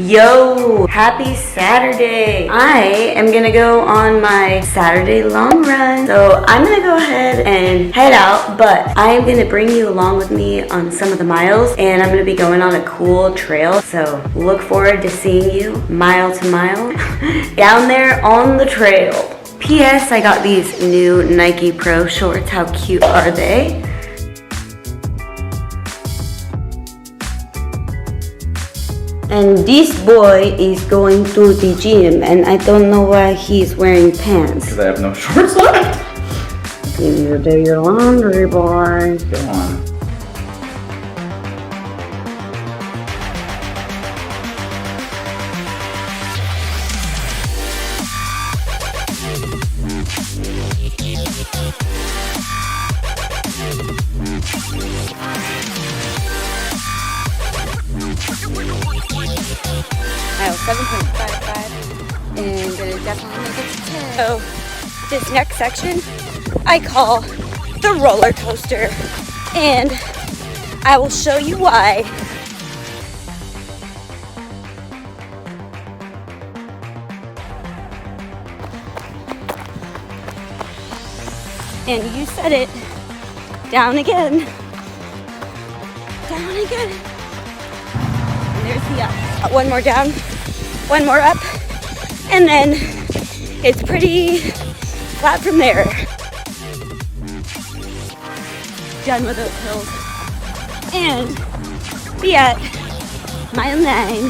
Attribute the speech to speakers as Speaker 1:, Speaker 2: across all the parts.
Speaker 1: Yo, happy Saturday. I am gonna go on my Saturday long run. So I'm gonna go ahead and head out, but I am gonna bring you along with me on some of the miles, and I'm gonna be going on a cool trail. So look forward to seeing you mile to mile down there on the trail. P.S. I got these new Nike Pro shorts. How cute are they? And this boy is going to the gym, and I don't know why he's wearing pants.
Speaker 2: Because I have no shorts left.
Speaker 1: You need to do your laundry, boy.
Speaker 2: Go on.
Speaker 1: I have 7.55 and gonna definitely make it to 10. So this next section I call the roller coaster, and I will show you why. And you said it, down again, down again. And there's the up. One more down, one more up, and then it's pretty flat from there. Done with those hills. And be at mile 9.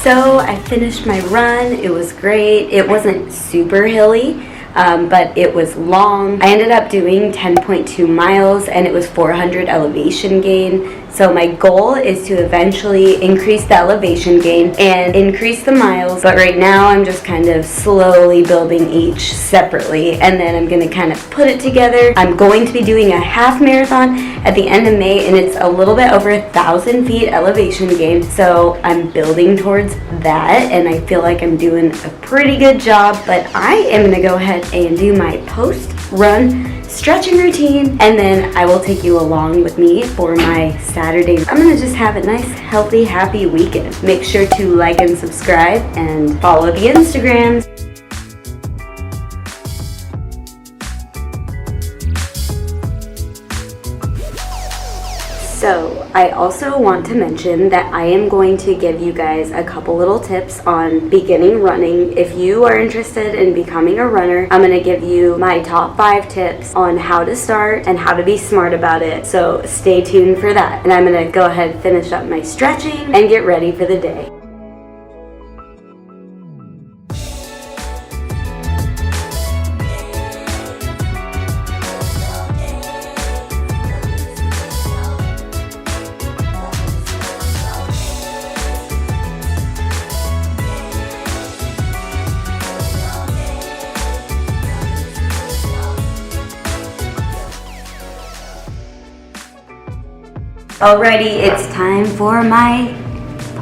Speaker 1: So I finished my run. It was great. It wasn't super hilly, but it was long. I ended up doing 10.2 miles, and it was 400 elevation gain. So my goal is to eventually increase the elevation gain and increase the miles, but right now I'm just kind of slowly building each separately, and then I'm gonna kind of put it together. I'm going to be doing a half marathon at the end of May, and it's a little bit over 1,000 feet elevation gain, so I'm building towards that, and I feel like I'm doing a pretty good job. But I am gonna go ahead and do my post-run stretching routine, and then I will take you along with me for my Saturday. I'm gonna just have a nice, healthy, happy weekend. Make sure to like and subscribe and follow the Instagrams. So I also want to mention that I am going to give you guys a couple little tips on beginning running. If you are interested in becoming a runner, I'm going to give you my top 5 tips on how to start and how to be smart about it. So stay tuned for that. And I'm going to go ahead and finish up my stretching and get ready for the day. Alrighty, it's time for my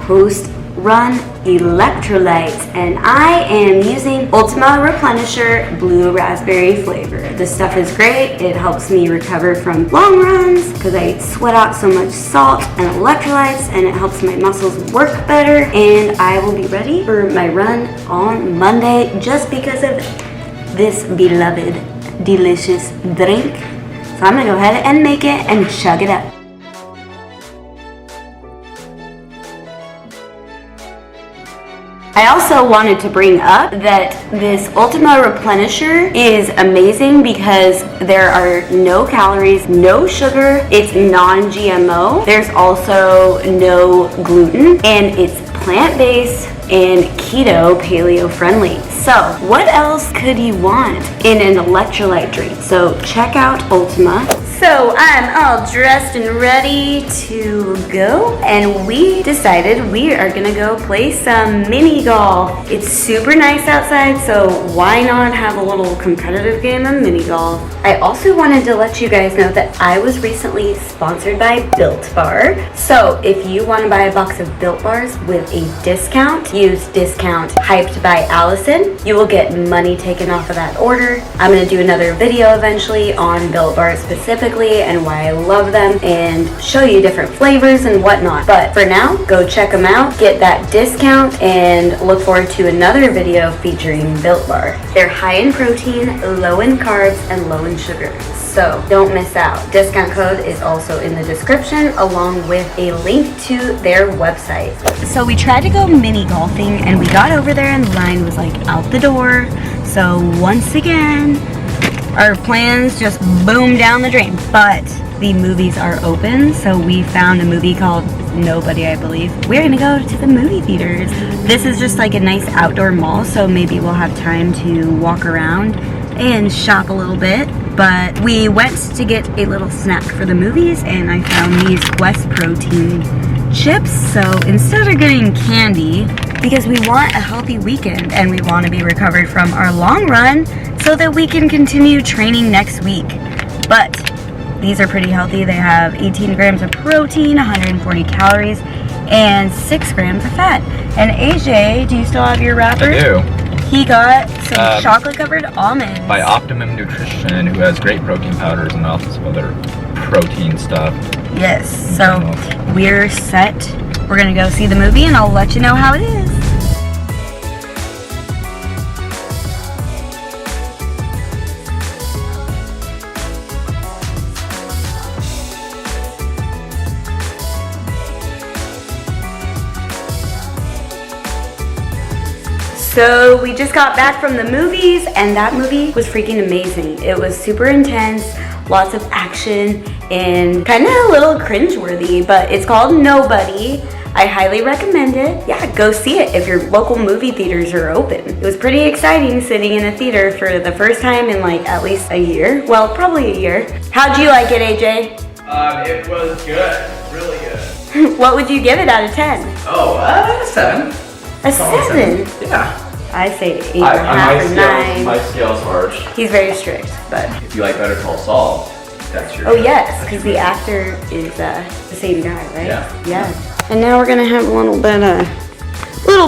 Speaker 1: post-run electrolytes, and I am using Ultima Replenisher Blue Raspberry flavor. This stuff is great. It helps me recover from long runs because I sweat out so much salt and electrolytes, and it helps my muscles work better, and I will be ready for my run on Monday just because of this beloved, delicious drink. So I'm gonna go ahead and make it and chug it up. I also wanted to bring up that this Ultima Replenisher is amazing because there are no calories, no sugar, it's non-GMO, there's also no gluten, and it's plant-based and keto paleo friendly. So what else could you want in an electrolyte drink? So check out Ultima. So I'm all dressed and ready to go, and we decided we are gonna go play some mini golf. It's super nice outside, so why not have a little competitive game of mini golf? I also wanted to let you guys know that I was recently sponsored by Built Bar. So if you want to buy a box of Built Bars with a discount, use discount Hyped by Allison, you will get money taken off of that order. I'm going to do another video eventually on Built Bars specifically and why I love them and show you different flavors and whatnot. But for now, go check them out, get that discount, and look forward to another video featuring Built Bar. They're high in protein, low in carbs, and low in sugar. So don't miss out. Discount code is also in the description along with a link to their website. So we tried to go mini golfing and we got over there and the line was like out the door. So once again, our plans just boomed down the drain. But the movies are open, so we found a movie called Nobody, I believe. We're gonna go to the movie theaters. This is just like a nice outdoor mall, so maybe we'll have time to walk around and shop a little bit. But we went to get a little snack for the movies and I found these Quest protein chips. So instead of getting candy, because we want a healthy weekend and we want to be recovered from our long run so that we can continue training next week. But these are pretty healthy. They have 18 grams of protein, 140 calories, and 6 grams of fat. And AJ, do you still have your wrapper?
Speaker 2: I do.
Speaker 1: He got some chocolate-covered almonds.
Speaker 2: By Optimum Nutrition, who has great protein powders and also some other protein stuff.
Speaker 1: Yes, so we're set. We're gonna go see the movie and I'll let you know how it is. So we just got back from the movies and that movie was freaking amazing. It was super intense, lots of action, and kind of a little cringeworthy, but it's called Nobody. I highly recommend it. Yeah, go see it if your local movie theaters are open. It was pretty exciting sitting in a theater for the first time in like at least a year. Well, probably a year. How'd you like it, AJ?
Speaker 3: It was good, really good.
Speaker 1: What would you give it out of 10?
Speaker 3: Oh, 7.
Speaker 1: A 7?
Speaker 3: Yeah.
Speaker 1: I say 8.5 or 9.
Speaker 3: My scale's harsh.
Speaker 1: He's very strict, but.
Speaker 3: If you like Better Call Saul, that's your.
Speaker 1: Oh yes, because the actor is the same guy, right?
Speaker 3: Yeah.
Speaker 1: Yeah. And now we're gonna have a little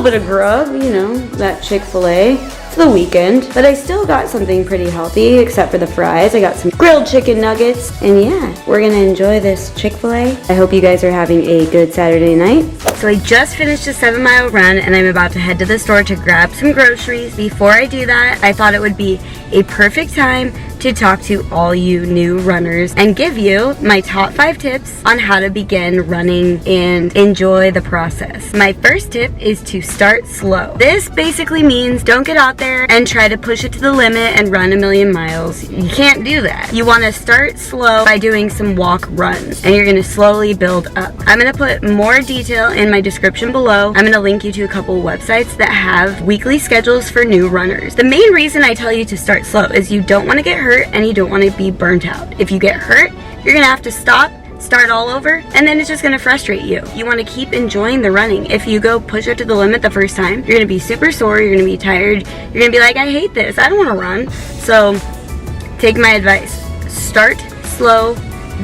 Speaker 1: bit of grub, you know, that Chick-fil-A. It's the weekend, but I still got something pretty healthy except for the fries. I got some grilled chicken nuggets, and yeah, we're gonna enjoy this Chick-fil-A. I hope you guys are having a good Saturday night. So I just finished a 7-mile run and I'm about to head to the store to grab some groceries. Before I do that, I thought it would be a perfect time to talk to all you new runners and give you my top 5 tips on how to begin running and enjoy the process. My first tip is to start slow. This basically means don't get out there and try to push it to the limit and run a million miles. You can't do that. You want to start slow by doing some walk runs and you're going to slowly build up. I'm going to put more detail in my description below. I'm going to link you to a couple websites that have weekly schedules for new runners. The main reason I tell you to start slow is you don't want to get hurt and you don't want to be burnt out. If you get hurt, you're gonna have to stop, start all over, and then it's just gonna frustrate you. You want to keep enjoying the running. If you go push it to the limit the first time, you're gonna be super sore, you're gonna be tired, you're gonna be like, I hate this, I don't want to run. So take my advice, start slow,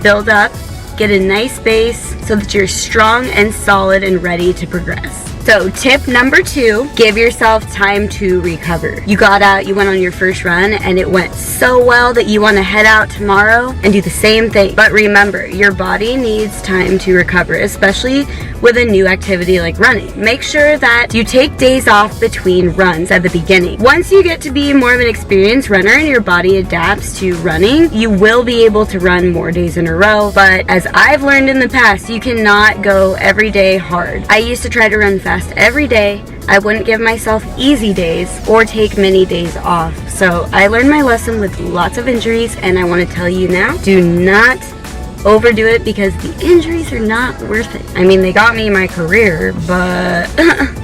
Speaker 1: build up, get a nice base so that you're strong and solid and ready to progress. So tip number 2, give yourself time to recover. You got out, you went on your first run and it went so well that you want to head out tomorrow and do the same thing. But remember, your body needs time to recover, especially with a new activity like running. Make sure that you take days off between runs at the beginning. Once you get to be more of an experienced runner and your body adapts to running, you will be able to run more days in a row. But as I've learned in the past, you cannot go every day hard. I used to try to run fast every day. I wouldn't give myself easy days or take many days off. So I learned my lesson with lots of injuries, and I want to tell you now, do not overdo it because the injuries are not worth it. I mean, they got me my career, but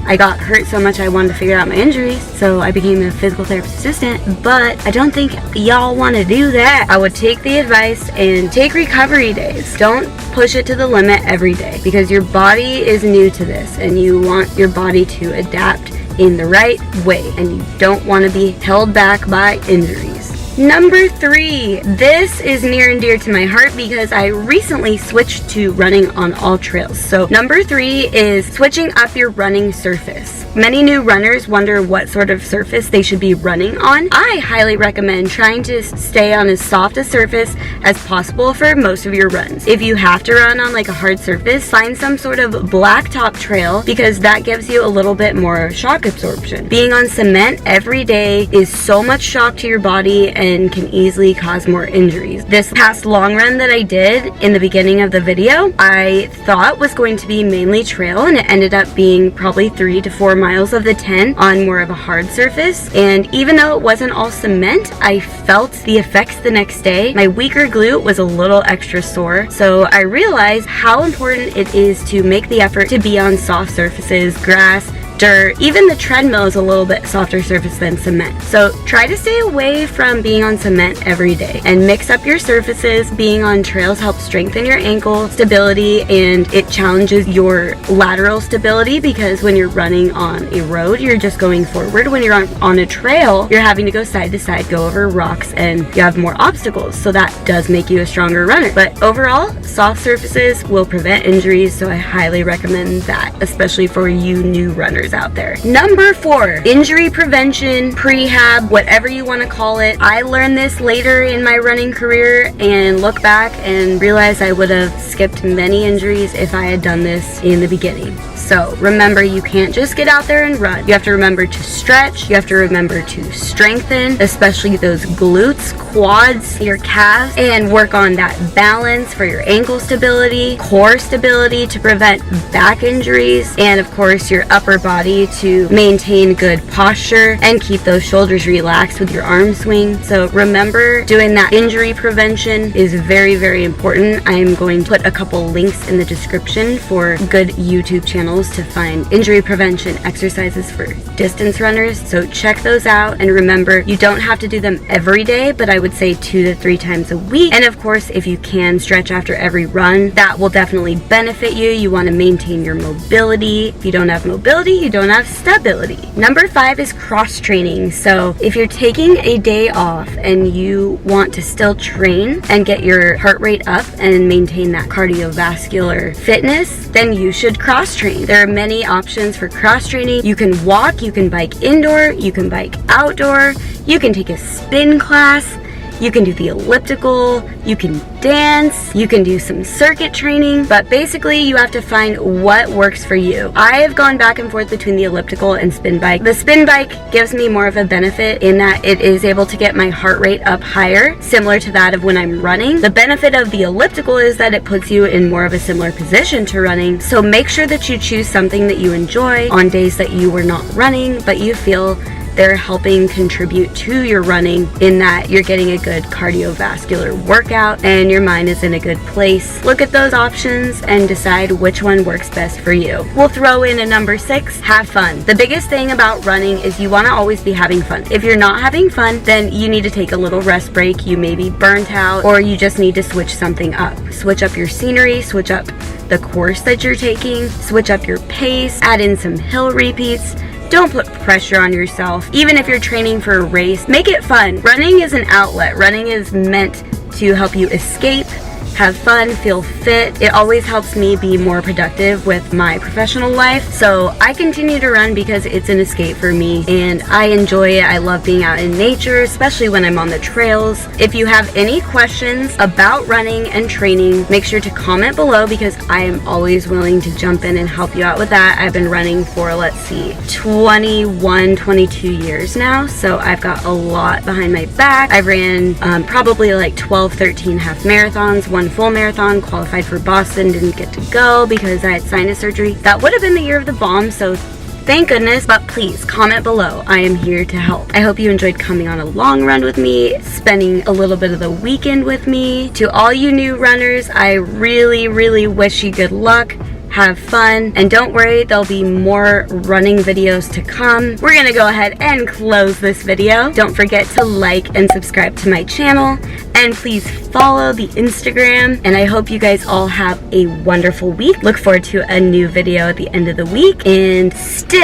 Speaker 1: I got hurt so much I wanted to figure out my injuries, so I became a physical therapist assistant, but I don't think y'all want to do that. I would take the advice and take recovery days. Don't push it to the limit every day because your body is new to this and you want your body to adapt in the right way and you don't want to be held back by injuries. Number 3, this is near and dear to my heart because I recently switched to running on all trails. So number 3 is switching up your running surface. Many new runners wonder what sort of surface they should be running on. I highly recommend trying to stay on as soft a surface as possible for most of your runs. If you have to run on like a hard surface, find some sort of blacktop trail because that gives you a little bit more shock absorption. Being on cement every day is so much shock to your body and can easily cause more injuries. This past long run that I did in the beginning of the video, I thought was going to be mainly trail, and it ended up being probably 3 to 4 miles of the 10 on more of a hard surface. And even though it wasn't all cement, I felt the effects the next day. My weaker glute was a little extra sore, so I realized how important it is to make the effort to be on soft surfaces, grass, dirt, even the treadmill is a little bit softer surface than cement. So try to stay away from being on cement every day and mix up your surfaces. Being on trails helps strengthen your ankle stability, and it challenges your lateral stability because when you're running on a road, you're just going forward. When you're on a trail, you're having to go side to side, go over rocks, and you have more obstacles. So that does make you a stronger runner. But overall, soft surfaces will prevent injuries, so I highly recommend that, especially for you new runners out there. Number 4, injury prevention, prehab, whatever you want to call it. I learned this later in my running career and look back and realize I would have skipped many injuries if I had done this in the beginning. So remember, you can't just get out there and run. You have to remember to stretch. You have to remember to strengthen, especially those glutes, quads, your calves, and work on that balance for your ankle stability, core stability to prevent back injuries, and of course your upper body to maintain good posture and keep those shoulders relaxed with your arm swing. So remember, doing that injury prevention is very, very important. I'm going to put a couple links in the description for good YouTube channels to find injury prevention exercises for distance runners. So check those out, and remember, you don't have to do them every day, but I would say 2 to 3 times a week. And of course, if you can stretch after every run, that will definitely benefit you. You want to maintain your mobility. If you don't have mobility, you don't have stability. Number 5 is cross training. So if you're taking a day off and you want to still train and get your heart rate up and maintain that cardiovascular fitness, then you should cross train. There are many options for cross training. You can walk, you can bike indoor, you can bike outdoor, you can take a spin class, you can do the elliptical, you can dance, you can do some circuit training, but basically you have to find what works for you. I have gone back and forth between the elliptical and spin bike. The spin bike gives me more of a benefit in that it is able to get my heart rate up higher, similar to that of when I'm running. The benefit of the elliptical is that it puts you in more of a similar position to running, so make sure that you choose something that you enjoy on days that you were not running, but you feel they're helping contribute to your running in that you're getting a good cardiovascular workout and your mind is in a good place. Look at those options and decide which one works best for you. We'll throw in a number 6, have fun. The biggest thing about running is you want to always be having fun. If you're not having fun, then you need to take a little rest break. You may be burnt out, or you just need to switch something up. Switch up your scenery, switch up the course that you're taking, switch up your pace, add in some hill repeats. Don't put pressure on yourself. Even if you're training for a race, make it fun. Running is an outlet. Running is meant to help you escape, have fun, feel fit. It always helps me be more productive with my professional life. So I continue to run because it's an escape for me and I enjoy it. I love being out in nature, especially when I'm on the trails. If you have any questions about running and training, make sure to comment below because I am always willing to jump in and help you out with that. I've been running for, let's see, 21, 22 years now. So I've got a lot behind my back. I ran probably like 12, 13 half marathons, one full marathon, qualified for Boston, didn't get to go because I had sinus surgery. That would have been the year of the bomb, so thank goodness, but please comment below. I am here to help. I hope you enjoyed coming on a long run with me, spending a little bit of the weekend with me. To all you new runners, I really, really wish you good luck. Have fun, and don't worry, there'll be more running videos to come. We're gonna go ahead and close this video. Don't forget to like and subscribe to my channel, and please follow the Instagram, and I hope you guys all have a wonderful week. Look forward to a new video at the end of the week, and stay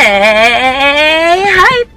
Speaker 1: hype!